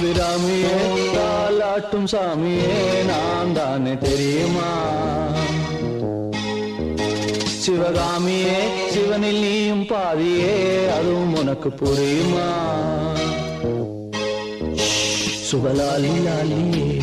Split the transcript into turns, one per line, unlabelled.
அபிராமியே தாலாட்டும் சாமியே நான் தானே தெரியுமா? சிவகாமியே சிவனில் நீயும் பாதியே அதுவும் உனக்கு புரியுமா? சுபலாலி லாலியே